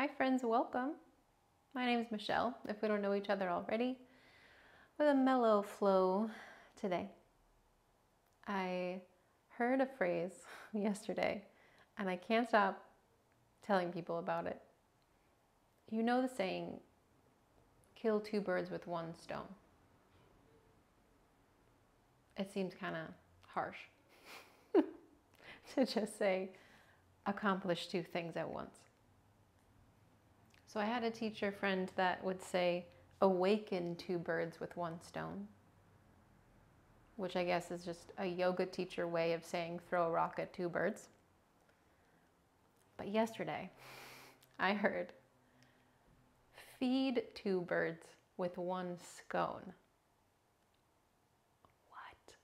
Hi friends, welcome. My name is Michelle, if we don't know each other already, with a mellow flow today. I heard a phrase yesterday and I can't stop telling people about it. You know the saying, kill two birds with one stone. It seems kind of harsh to just say, accomplish two things at once. So I had a teacher friend that would say, awaken two birds with one stone, which I guess is just a yoga teacher way of saying throw a rock at two birds. But yesterday, I heard feed two birds with one scone. What?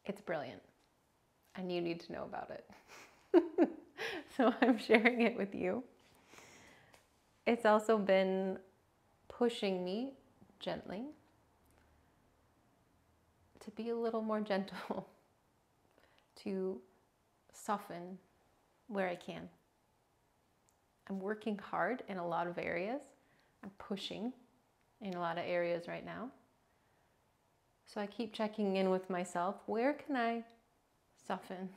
It's brilliant, and you need to know about it. So I'm sharing it with you. It's also been pushing me gently to be a little more gentle, to soften where I can. I'm working hard in a lot of areas. I'm pushing in a lot of areas right now. So I keep checking in with myself. Where can I soften?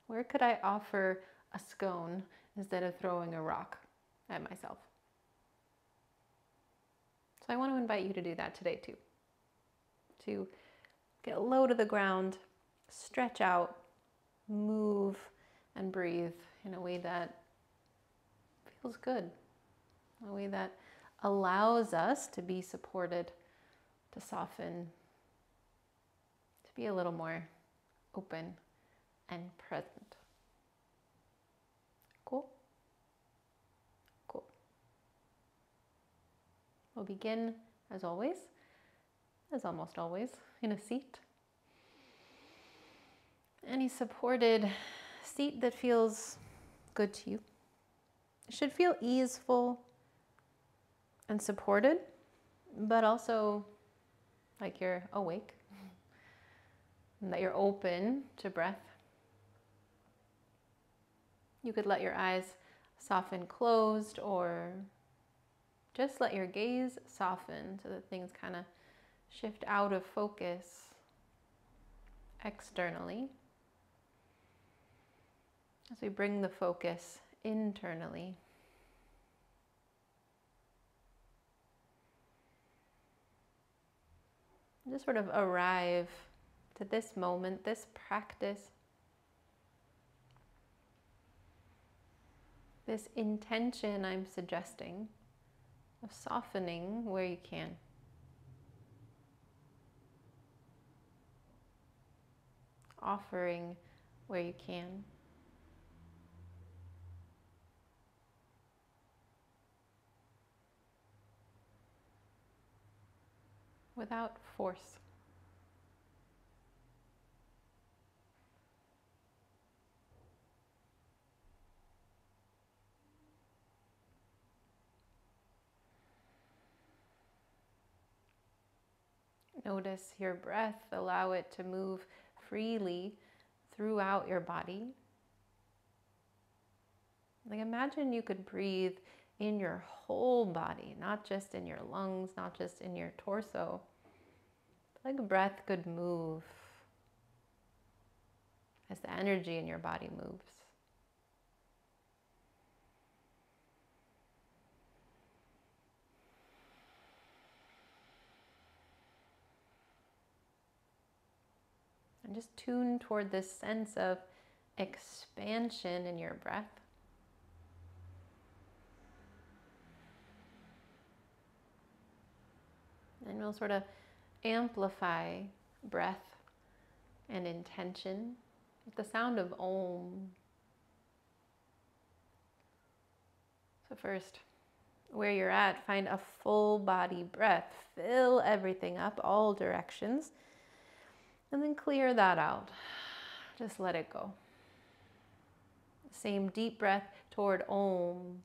Where could I offer a scone instead of throwing a rock at myself? So I want to invite you to do that today too. To get low to the ground, stretch out, move, and breathe in a way that feels good, a way that allows us to be supported, to soften, to be a little more open and present. Cool? Cool. We'll begin, as always, as almost always, in a seat. Any supported seat that feels good to you. It should feel easeful and supported, but also like you're awake and that you're open to breath. You could let your eyes soften closed or just let your gaze soften so that things kind of shift out of focus externally as we bring the focus internally. Just sort of arrive to this moment, this practice, this intention I'm suggesting of softening where you can. Offering where you can. Without force. Notice your breath, allow it to move freely throughout your body. Like imagine you could breathe in your whole body, not just in your lungs, not just in your torso. Like breath could move as the energy in your body moves. And just tune toward this sense of expansion in your breath. And we'll sort of amplify breath and intention with the sound of Om. So first, where you're at, find a full body breath. Fill everything up, all directions. And then clear that out. Just let it go. Same deep breath toward Om.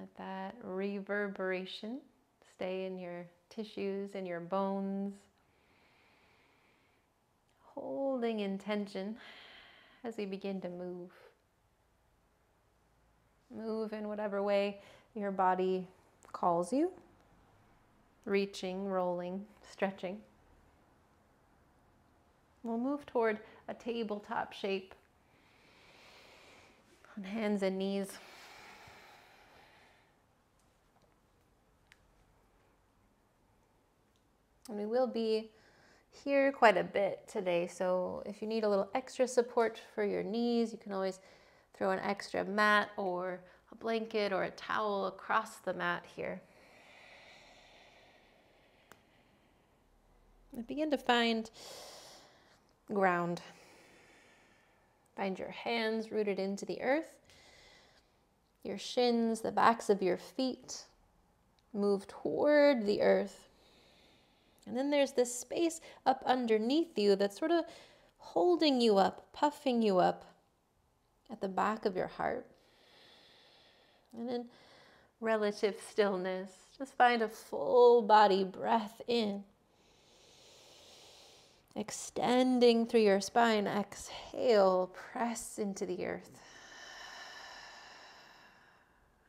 Let that reverberation stay in your tissues and your bones. Holding intention as we begin to move. Move in whatever way your body calls you. Reaching, rolling, stretching. We'll move toward a tabletop shape on hands and knees. And we will be here quite a bit today, so if you need a little extra support for your knees, you can always throw an extra mat or a blanket or a towel across the mat here. And begin to find ground. Find your hands rooted into the earth, your shins, the backs of your feet move toward the earth. And then there's this space up underneath you that's sort of holding you up, puffing you up at the back of your heart. And in relative stillness, just find a full body breath in. Extending through your spine, exhale, press into the earth.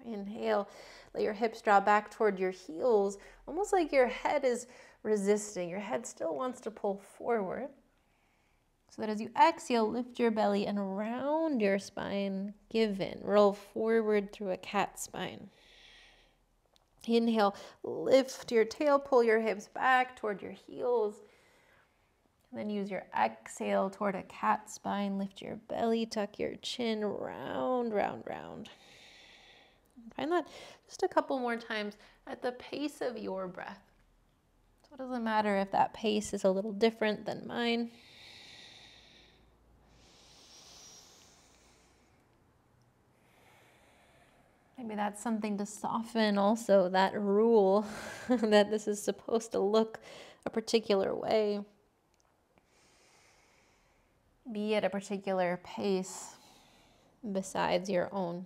Inhale, let your hips draw back toward your heels, almost like your head is resisting. Your head still wants to pull forward. So that as you exhale, lift your belly and round your spine, give in. Roll forward through a cat spine. Inhale, lift your tail, pull your hips back toward your heels. Then use your exhale toward a cat spine. Lift your belly, tuck your chin, round, round, round. Find that just a couple more times at the pace of your breath. So it doesn't matter if that pace is a little different than mine. Maybe that's something to soften also, that rule that this is supposed to look a particular way. Be at a particular pace besides your own.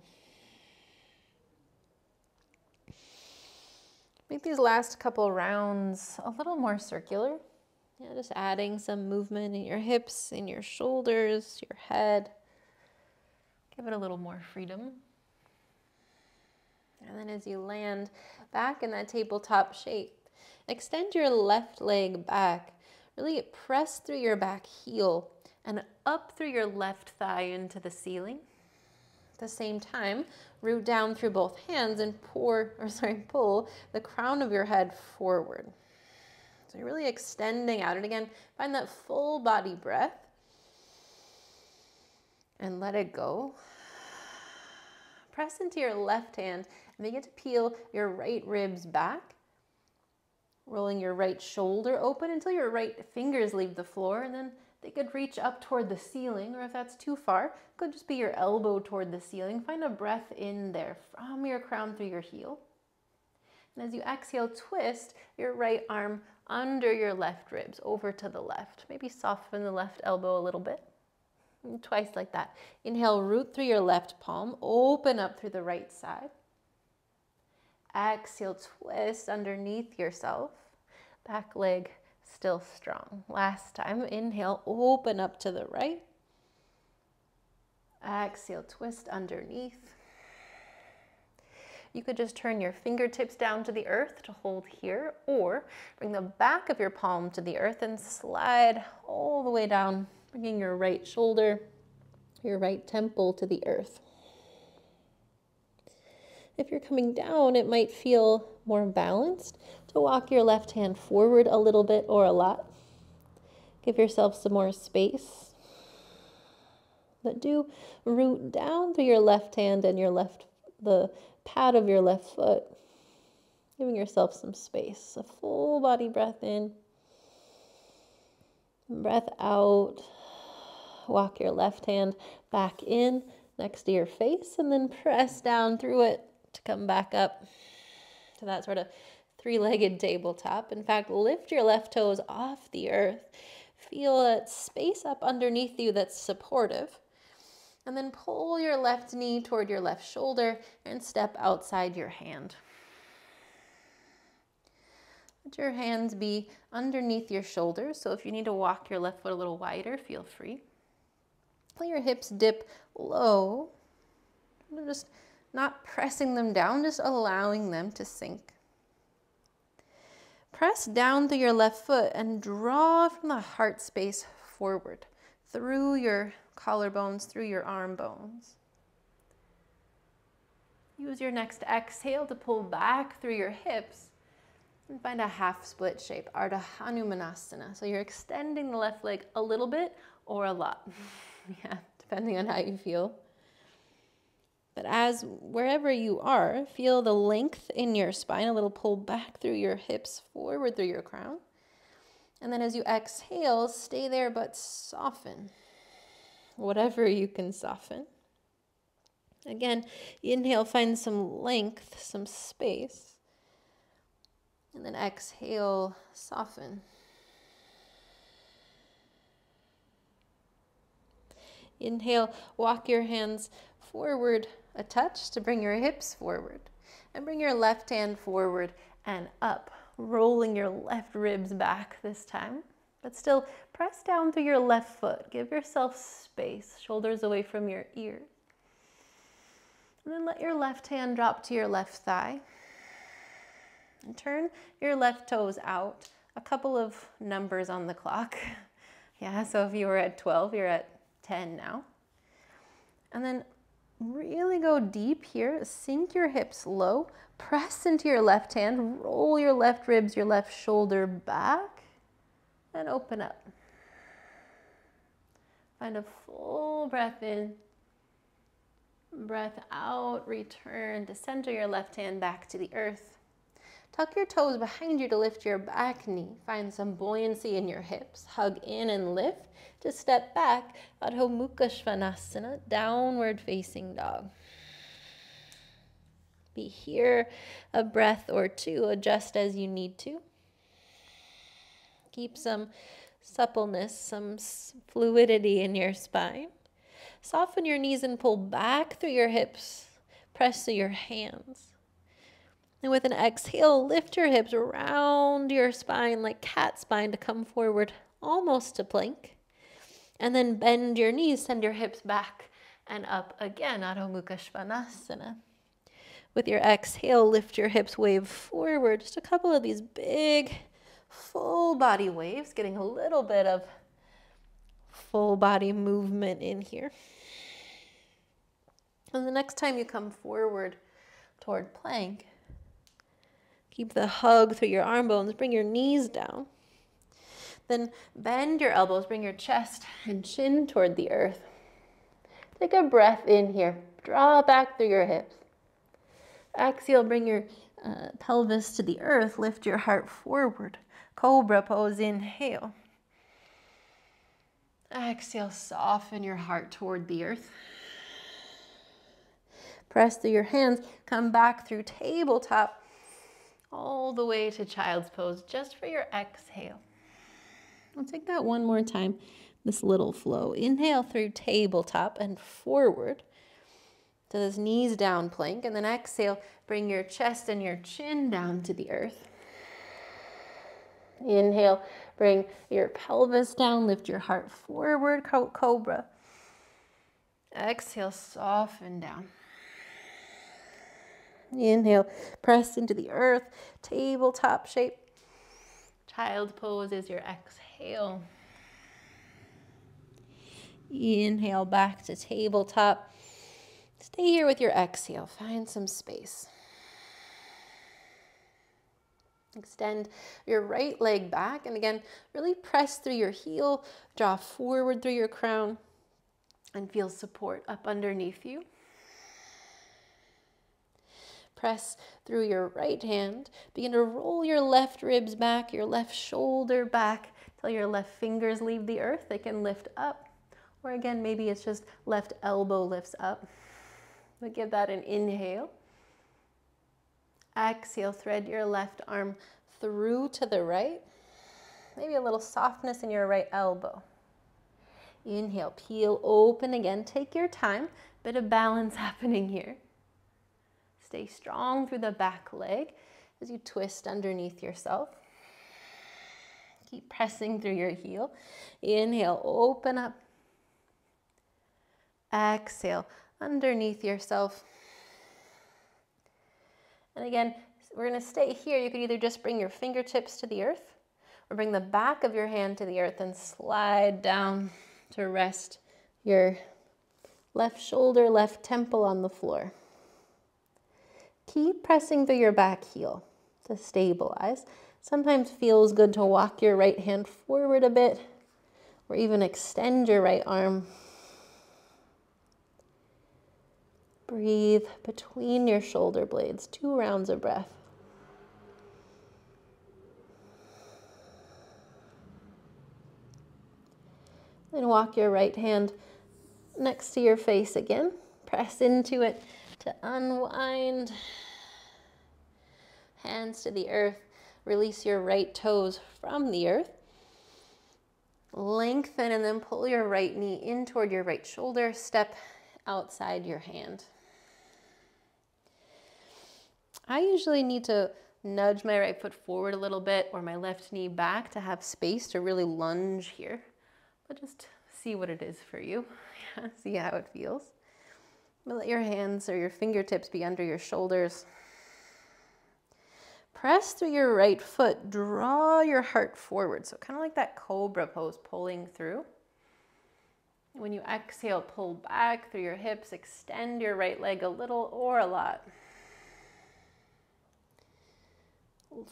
Make these last couple rounds a little more circular. Yeah, just adding some movement in your hips, in your shoulders, your head. Give it a little more freedom. And then as you land back in that tabletop shape, extend your left leg back. Really press through your back heel and up through your left thigh into the ceiling. At the same time, root down through both hands and pull the crown of your head forward. So you're really extending out. And again, find that full body breath and let it go. Press into your left hand and begin to peel your right ribs back. Rolling your right shoulder open until your right fingers leave the floor, and then they could reach up toward the ceiling, or if that's too far, it could just be your elbow toward the ceiling. Find a breath in there from your crown through your heel. And as you exhale, twist your right arm under your left ribs, over to the left. Maybe soften the left elbow a little bit. And twice like that. Inhale, root through your left palm, open up through the right side. Exhale, twist underneath yourself. Back leg still strong. Last time, inhale, open up to the right. Exhale, twist underneath. You could just turn your fingertips down to the earth to hold here, or bring the back of your palm to the earth and slide all the way down, bringing your right shoulder, your right temple to the earth. If you're coming down, it might feel more balanced to walk your left hand forward a little bit or a lot. Give yourself some more space. But do root down through your left hand and the pad of your left foot. Giving yourself some space. A full body breath in. Breath out. Walk your left hand back in next to your face and then press down through it to come back up to that sort of three-legged tabletop. In fact, lift your left toes off the earth. Feel that space up underneath you that's supportive. And then pull your left knee toward your left shoulder and step outside your hand. Let your hands be underneath your shoulders. So if you need to walk your left foot a little wider, feel free. Let your hips dip low. Just not pressing them down, just allowing them to sink. Press down through your left foot and draw from the heart space forward, through your collarbones, through your arm bones. Use your next exhale to pull back through your hips and find a half split shape, Ardha Hanumanasana. So you're extending the left leg a little bit or a lot, yeah, depending on how you feel. But as wherever you are, feel the length in your spine, a little pull back through your hips, forward through your crown. And then as you exhale, stay there but soften, whatever you can soften. Again, inhale, find some length, some space. And then exhale, soften. Inhale, walk your hands forward a touch to bring your hips forward. And bring your left hand forward and up, rolling your left ribs back this time. But still, press down through your left foot. Give yourself space, shoulders away from your ears. And then let your left hand drop to your left thigh. And turn your left toes out. A couple of numbers on the clock. Yeah, so if you were at 12, you're at 10 now. And then really go deep here. Sink your hips low. Press into your left hand. Roll your left ribs, your left shoulder back. And open up. Find a full breath in. Breath out. Return to center your left hand back to the earth. Tuck your toes behind you to lift your back knee. Find some buoyancy in your hips. Hug in and lift. To step back, Adho Mukha Svanasana, downward facing dog. Be here a breath or two, adjust as you need to. Keep some suppleness, some fluidity in your spine. Soften your knees and pull back through your hips. Press through your hands. And with an exhale, lift your hips around your spine like cat spine to come forward almost to plank. And then bend your knees, send your hips back and up again, Adho Mukha Svanasana. With your exhale, lift your hips, wave forward. Just a couple of these big, full body waves, getting a little bit of full body movement in here. And the next time you come forward toward plank, keep the hug through your arm bones, bring your knees down. Then bend your elbows, bring your chest and chin toward the earth. Take a breath in here. Draw back through your hips. Exhale, bring your pelvis to the earth. Lift your heart forward. Cobra pose, inhale. Exhale, soften your heart toward the earth. Press through your hands. Come back through tabletop all the way to child's pose just for your exhale. We'll take that one more time, this little flow. Inhale through tabletop and forward to this knees down plank. And then exhale, bring your chest and your chin down to the earth. Inhale, bring your pelvis down, lift your heart forward, cobra. Exhale, soften down. Inhale, press into the earth, tabletop shape. Child pose is your exhale. Inhale back to tabletop. Stay here with your exhale. Find some space. Extend your right leg back. And again, really press through your heel. Draw forward through your crown. And feel support up underneath you. Press through your right hand. Begin to roll your left ribs back, your left shoulder back till your left fingers leave the earth. They can lift up. Or again, maybe it's just left elbow lifts up. But give that an inhale. Exhale, thread your left arm through to the right. Maybe a little softness in your right elbow. Inhale, peel open again. Take your time. Bit of balance happening here. Stay strong through the back leg as you twist underneath yourself. Keep pressing through your heel. Inhale, open up. Exhale, underneath yourself. And again, we're going to stay here. You could either just bring your fingertips to the earth or bring the back of your hand to the earth and slide down to rest your left shoulder, left temple on the floor. Keep pressing through your back heel to stabilize. Sometimes feels good to walk your right hand forward a bit or even extend your right arm. Breathe between your shoulder blades, 2 rounds of breath. Then walk your right hand next to your face again. Press into it to unwind. Hands to the earth. Release your right toes from the earth. Lengthen and then pull your right knee in toward your right shoulder. Step outside your hand. I usually need to nudge my right foot forward a little bit or my left knee back to have space to really lunge here. But just see what it is for you. See how it feels. But let your hands or your fingertips be under your shoulders. Press through your right foot. Draw your heart forward. So kind of like that cobra pose, pulling through. When you exhale, pull back through your hips. Extend your right leg a little or a lot.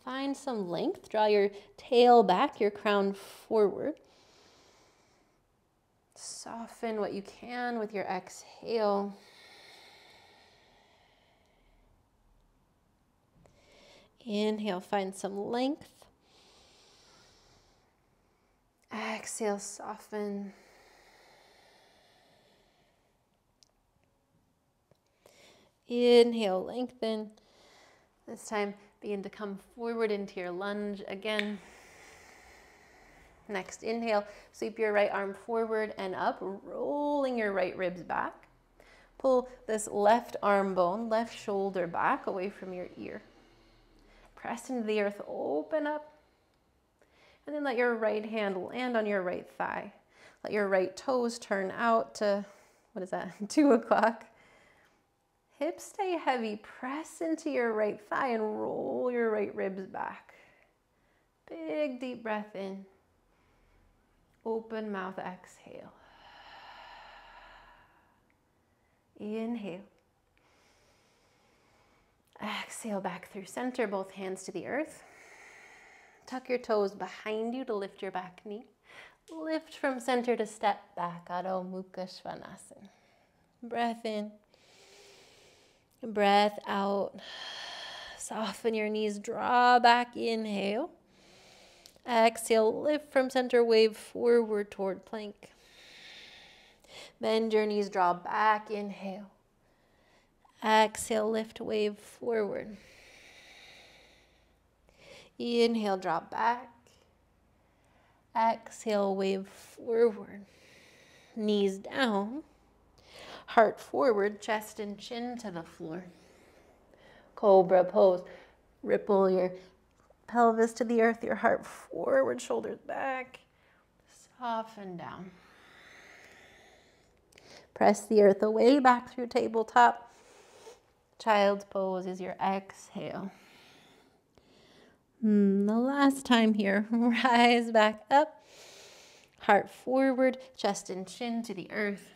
Find some length. Draw your tail back, your crown forward. Soften what you can with your exhale. Inhale, find some length. Exhale, soften. Inhale, lengthen. This time, begin to come forward into your lunge again. Next, inhale, sweep your right arm forward and up, rolling your right ribs back. Pull this left arm bone, left shoulder back away from your ear. Press into the earth, open up. And then let your right hand land on your right thigh. Let your right toes turn out to, 2 o'clock. Hips stay heavy. Press into your right thigh and roll your right ribs back. Big deep breath in. Open mouth, exhale. Inhale. Exhale back through center, both hands to the earth. Tuck your toes behind you to lift your back knee. Lift from center to step back, Adho Mukha Svanasana. Breath in. Breath out. Soften your knees, draw back, inhale. Exhale, lift from center, wave forward toward plank. Bend your knees, draw back, inhale. Exhale, lift, wave forward. Inhale, drop back. Exhale, wave forward. Knees down. Heart forward, chest and chin to the floor. Cobra pose. Ripple your pelvis to the earth, your heart forward, shoulders back. Soften down. Press the earth away back through tabletop. Child's pose is your exhale. The last time here, rise back up. Heart forward, chest and chin to the earth.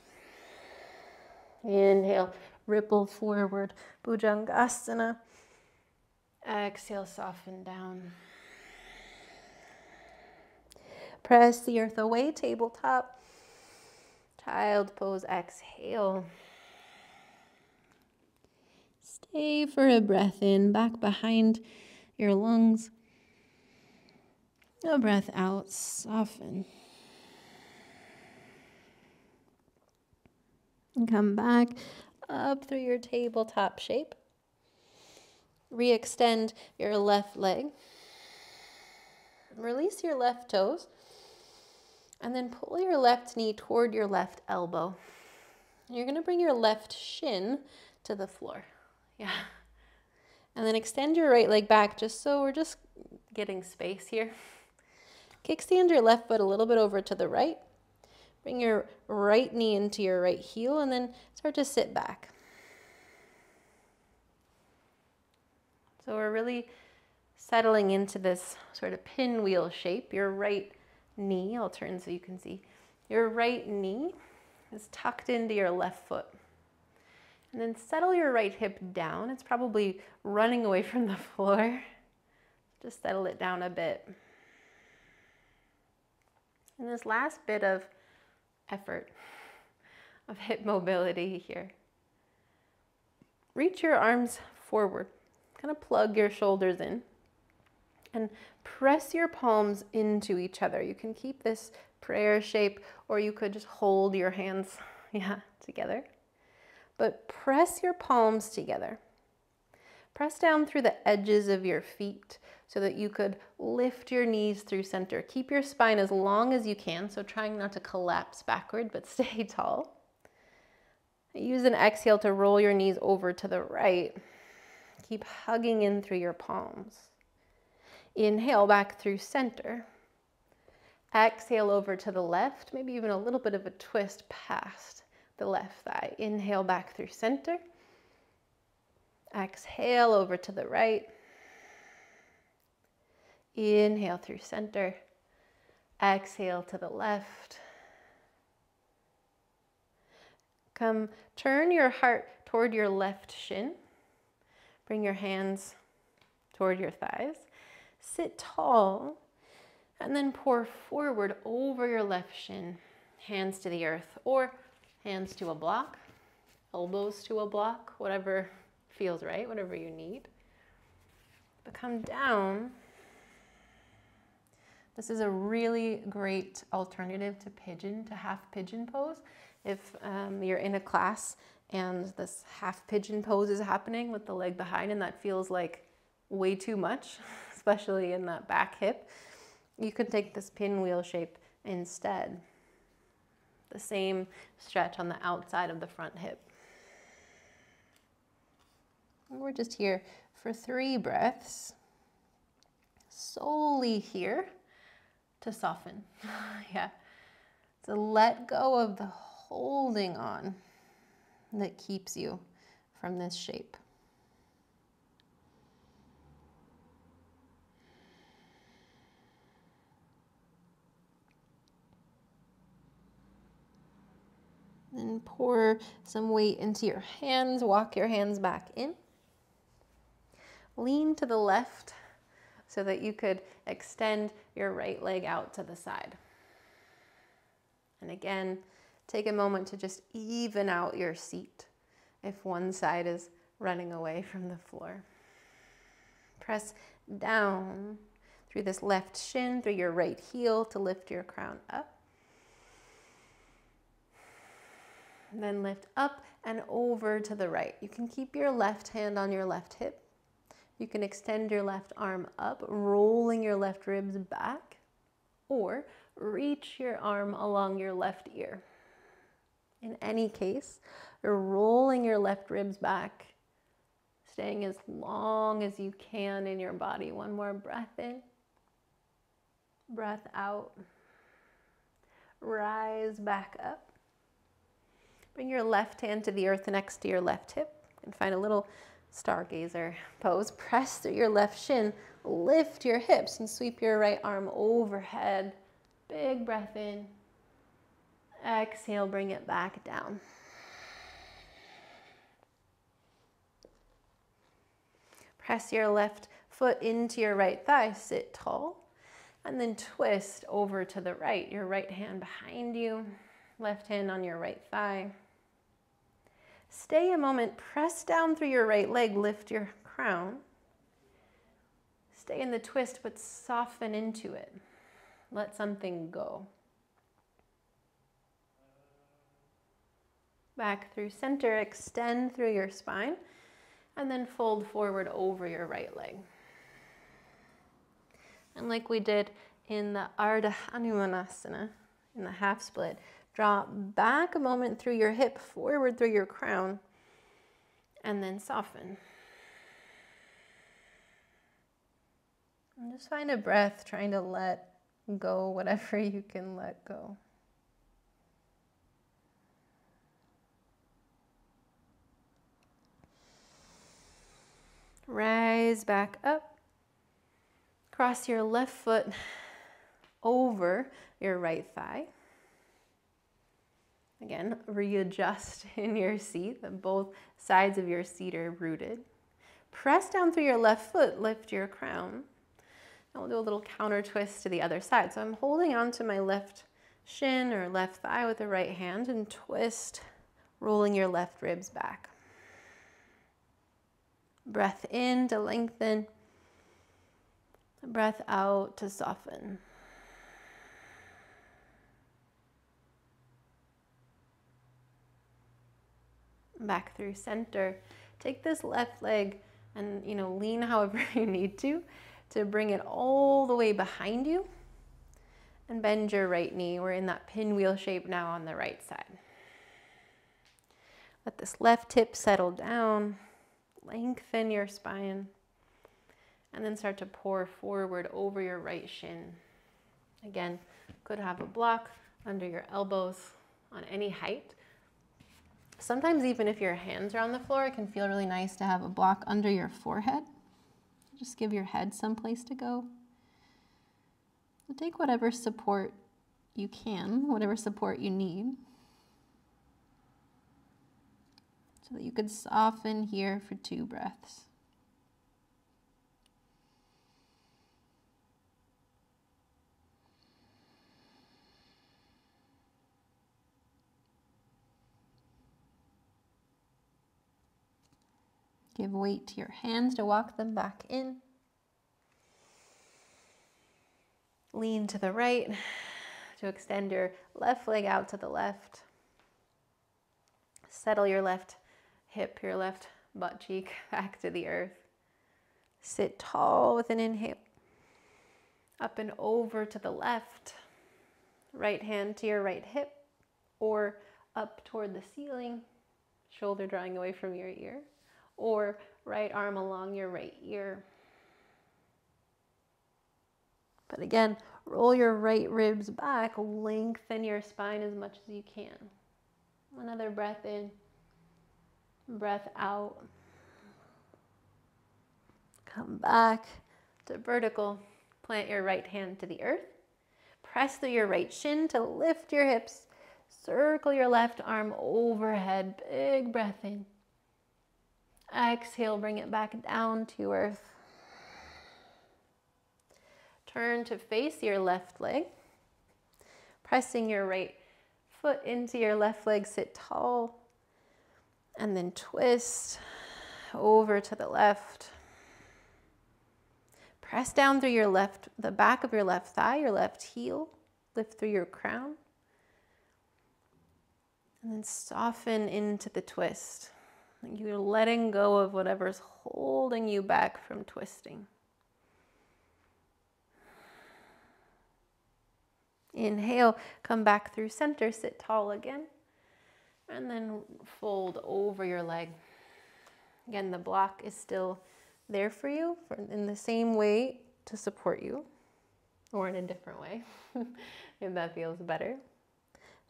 Inhale, ripple forward, Bhujangasana. Exhale, soften down. Press the earth away, tabletop. Child pose, exhale. Stay for a breath in, back behind your lungs. A breath out, soften. And come back up through your tabletop shape. Re-extend your left leg. Release your left toes. And then pull your left knee toward your left elbow. You're going to bring your left shin to the floor. Yeah. And then extend your right leg back just so we're just getting space here. Kickstand your left foot a little bit over to the right. Bring your right knee into your right heel and then start to sit back. So we're really settling into this sort of pinwheel shape. Your right knee, I'll turn so you can see, your right knee is tucked into your left foot. And then settle your right hip down. It's probably running away from the floor. Just settle it down a bit. And this last bit of effort, of hip mobility here. Reach your arms forward. Kind of plug your shoulders in. And press your palms into each other. You can keep this prayer shape, or you could just hold your hands, together. But press your palms together. Press down through the edges of your feet so that you could lift your knees through center. Keep your spine as long as you can, so trying not to collapse backward, but stay tall. Use an exhale to roll your knees over to the right. Keep hugging in through your palms. Inhale back through center. Exhale over to the left, maybe even a little bit of a twist past the left thigh. Inhale back through center. Exhale over to the right. Inhale through center. Exhale to the left. Turn your heart toward your left shin. Bring your hands toward your thighs. Sit tall. And then pour forward over your left shin. Hands to the earth or hands to a block. Elbows to a block. Whatever feels right, whatever you need. But come down. This is a really great alternative to pigeon, to half pigeon pose. If you're in a class and this half pigeon pose is happening with the leg behind and that feels like way too much, especially in that back hip, you can take this pinwheel shape instead. The same stretch on the outside of the front hip. And we're just here for 3 breaths. Solely here to soften. To let go of the holding on that keeps you from this shape. Then pour some weight into your hands. Walk your hands back in. Lean to the left so that you could extend your right leg out to the side. And again, take a moment to just even out your seat if one side is running away from the floor. Press down through this left shin, through your right heel to lift your crown up. Then lift up and over to the right. You can keep your left hand on your left hip. You can extend your left arm up, rolling your left ribs back, or reach your arm along your left ear. In any case, you're rolling your left ribs back, staying as long as you can in your body. One more breath in, breath out. Rise back up. Bring your left hand to the earth next to your left hip and find a little stargazer pose. Press through your left shin, lift your hips and sweep your right arm overhead. Big breath in. Exhale, bring it back down. Press your left foot into your right thigh, sit tall, and then twist over to the right. Your right hand behind you, left hand on your right thigh. Stay a moment, press down through your right leg, lift your crown. Stay in the twist, but soften into it. Let something go. Back through center, extend through your spine, and then fold forward over your right leg. And like we did in the Ardha Hanumanasana in the half split. Drop back a moment through your hip, forward through your crown, and then soften. And just find a breath trying to let go whatever you can let go. Rise back up. Cross your left foot over your right thigh. Again, readjust in your seat, that both sides of your seat are rooted. Press down through your left foot, lift your crown. And we'll do a little counter twist to the other side. So I'm holding on to my left shin or left thigh with the right hand and twist, rolling your left ribs back. Breath in to lengthen. Breath out to soften. Back through center. Take this left leg and lean however you need to bring it all the way behind you, and bend your right knee. We're in that pinwheel shape now on the right side. Let this left hip settle down, lengthen your spine, and then start to pour forward over your right shin. Again, could have a block under your elbows on any height. Sometimes even if your hands are on the floor, it can feel really nice to have a block under your forehead. Just give your head some place to go. So take whatever support you can, whatever support you need, so that you could soften here for 2 breaths. Give weight to your hands to walk them back in. Lean to the right to extend your left leg out to the left. Settle your left hip, your left butt cheek back to the earth. Sit tall with an inhale. Up and over to the left. Right hand to your right hip, or up toward the ceiling, shoulder drawing away from your ear, or right arm along your right ear. But again, roll your right ribs back, lengthen your spine as much as you can. Another breath in, breath out. Come back to vertical. Plant your right hand to the earth. Press through your right shin to lift your hips. Circle your left arm overhead. Big breath in. Exhale, bring it back down to earth. Turn to face your left leg. Pressing your right foot into your left leg, sit tall. And then twist over to the left. Press down through the back of your left thigh, your left heel. Lift through your crown. And then soften into the twist. Like you're letting go of whatever's holding you back from twisting. Inhale, come back through center, sit tall again. And then fold over your leg. Again, the block is still there for you in the same way to support you, or in a different way, if that feels better.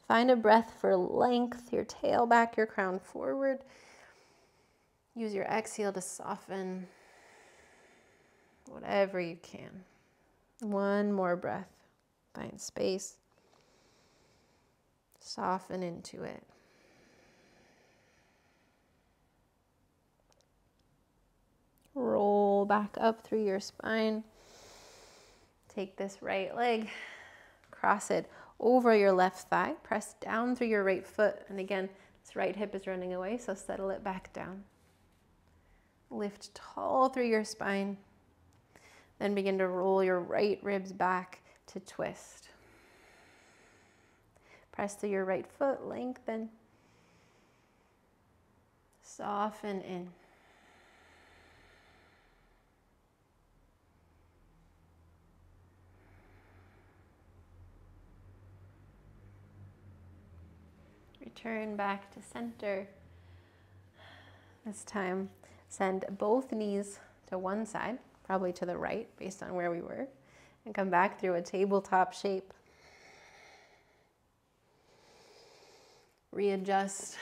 Find a breath for length, your tail back, your crown forward. Use your exhale to soften whatever you can. One more breath. Find space. Soften into it. Roll back up through your spine. Take this right leg, cross it over your left thigh, press down through your right foot. And again, this right hip is running away, so settle it back down. Lift tall through your spine. Then begin to roll your right ribs back to twist. Press through your right foot, lengthen. Soften in. Return back to center. This time, send both knees to one side, probably to the right, based on where we were, and come back through a tabletop shape. Readjust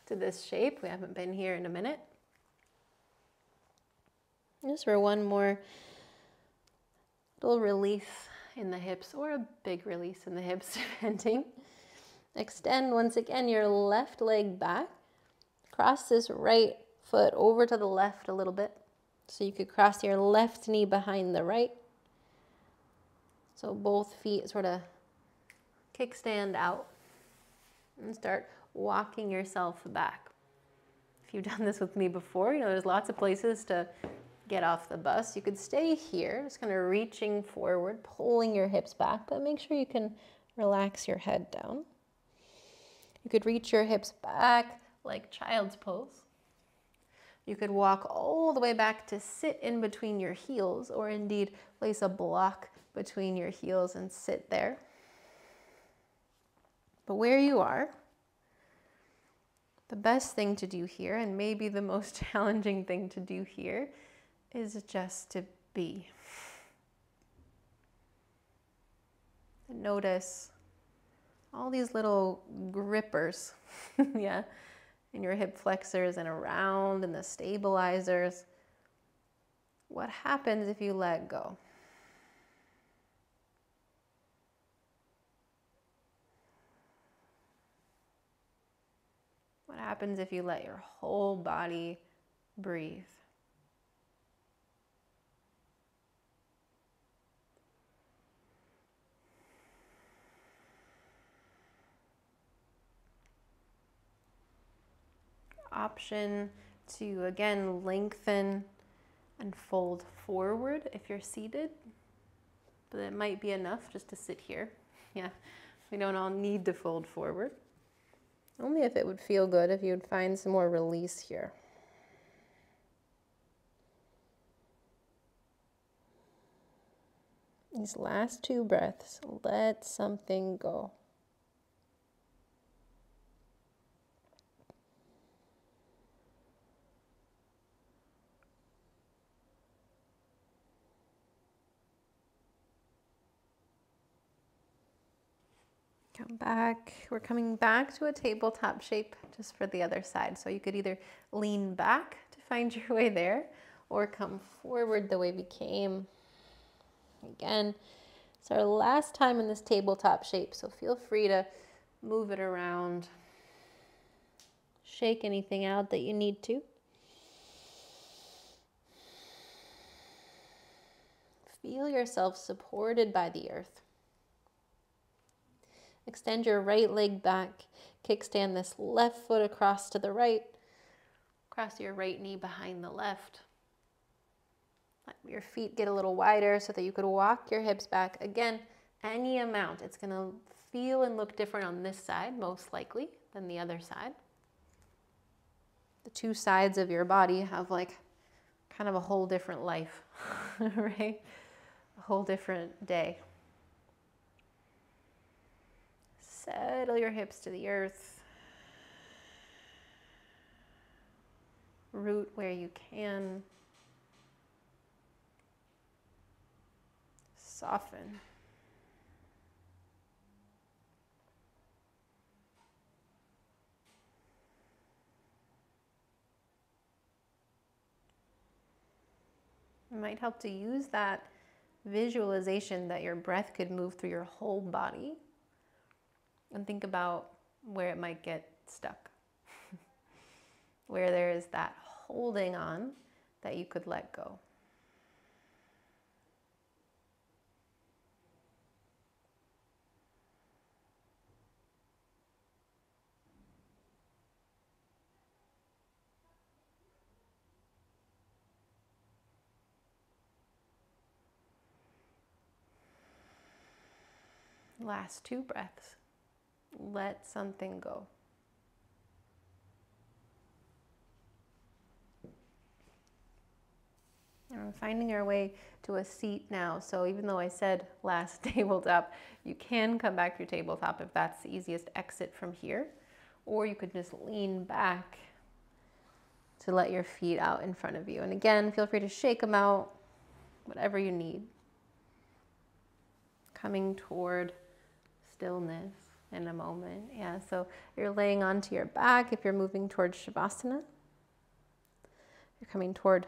to this shape. We haven't been here in a minute. Just for one more little release in the hips, or a big release in the hips, depending. Extend once again your left leg back. Cross this right foot over to the left a little bit. So you could cross your left knee behind the right. So both feet sort of kickstand out. And start walking yourself back. If you've done this with me before, you know there's lots of places to get off the bus. You could stay here, just kind of reaching forward, pulling your hips back, but make sure you can relax your head down. You could reach your hips back like child's pose. You could walk all the way back to sit in between your heels, or indeed place a block between your heels and sit there. But where you are, the best thing to do here, and maybe the most challenging thing to do here, is just to be. Notice all these little grippers, yeah, in your hip flexors and around, and the stabilizers. What happens if you let go? What happens if you let your whole body breathe? Option to, again, lengthen and fold forward if you're seated, but it might be enough just to sit here. Yeah, we don't all need to fold forward. Only if it would feel good, if you would find some more release here. These last two breaths, let something go. Come back. We're coming back to a tabletop shape just for the other side. So you could either lean back to find your way there, or come forward the way we came. Again, it's our last time in this tabletop shape, so feel free to move it around. Shake anything out that you need to. Feel yourself supported by the earth. Extend your right leg back. Kickstand this left foot across to the right. Cross your right knee behind the left. Let your feet get a little wider so that you could walk your hips back. Again, any amount. It's going to feel and look different on this side, most likely, than the other side. The two sides of your body have like kind of a whole different life, right? A whole different day. Settle your hips to the earth. Root where you can. Soften. It might help to use that visualization that your breath could move through your whole body, and think about where it might get stuck, where there is that holding on that you could let go. Last two breaths. Let something go. And we're finding our way to a seat now. So even though I said last tabletop, you can come back to your tabletop if that's the easiest exit from here. or you could just lean back to let your feet out in front of you. And again, feel free to shake them out, whatever you need. Coming toward stillness in a moment. Yeah, so you're laying onto your back if you're moving towards Shavasana. You're coming toward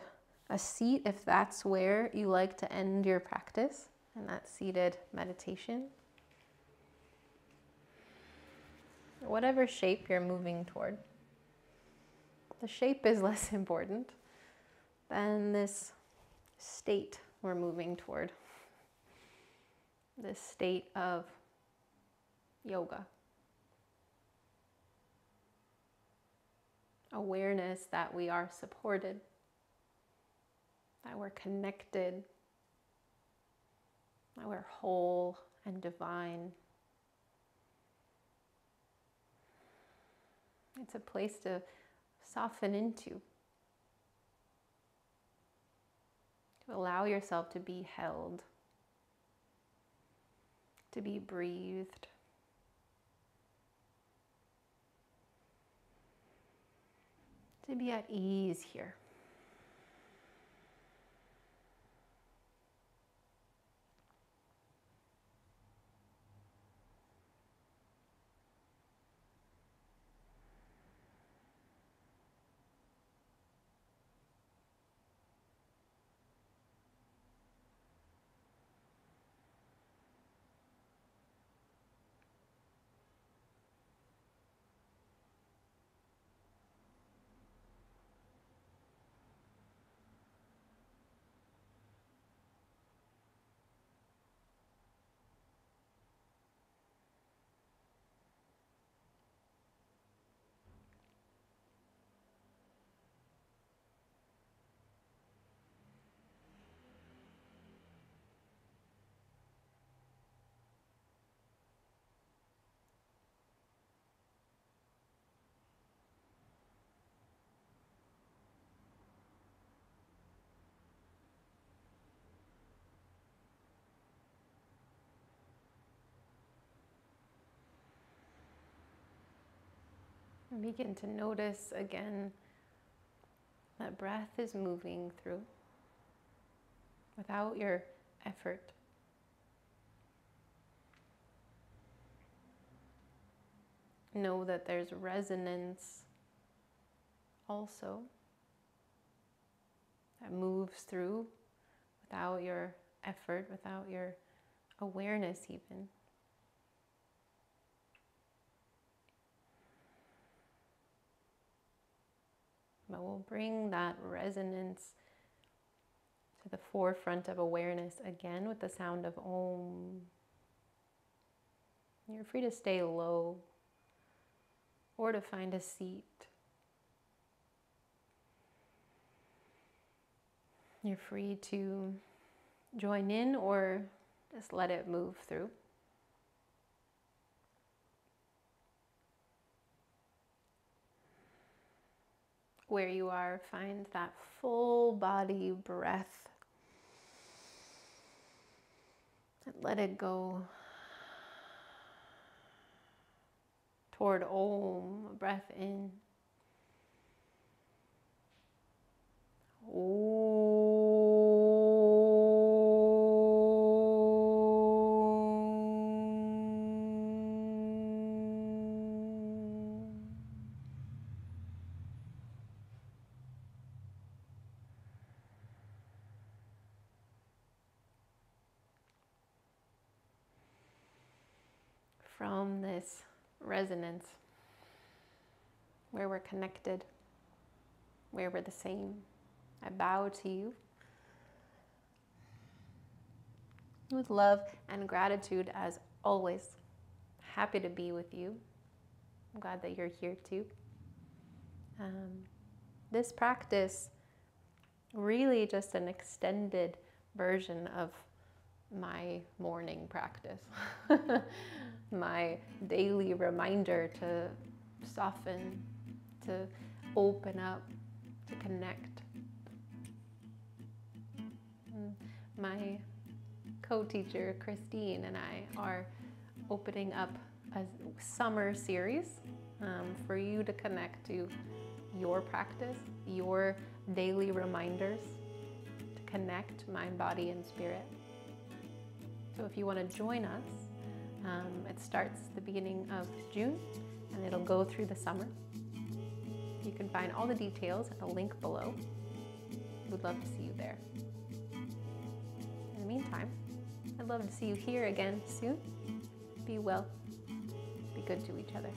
a seat if that's where you like to end your practice, in that seated meditation. Whatever shape you're moving toward. The shape is less important than this state we're moving toward. This state of yoga. Awareness that we are supported, that we're connected, that we're whole and divine. It's a place to soften into, to allow yourself to be held, to be breathed. To be at ease here. And begin to notice again that breath is moving through without your effort. Know that there's resonance also that moves through without your effort, without your awareness even. But we'll bring that resonance to the forefront of awareness again with the sound of Om. You're free to stay low or to find a seat. You're free to join in or just let it move through. Where you are, find that full body breath and let it go toward Om, breath in. From this resonance, where we're connected, where we're the same, I bow to you with love and gratitude as always. Happy to be with you. I'm glad that you're here too. This practice, really just an extended version of my morning practice. My daily reminder to soften, to open up, to connect. My co-teacher Christine and I are opening up a summer series for you to connect to your practice, your daily reminders to connect mind, body, and spirit. So if you want to join us, it starts the beginning of June and it'll go through the summer. You can find all the details at the link below. We'd love to see you there. In the meantime, I'd love to see you here again soon. Be well. Be good to each other.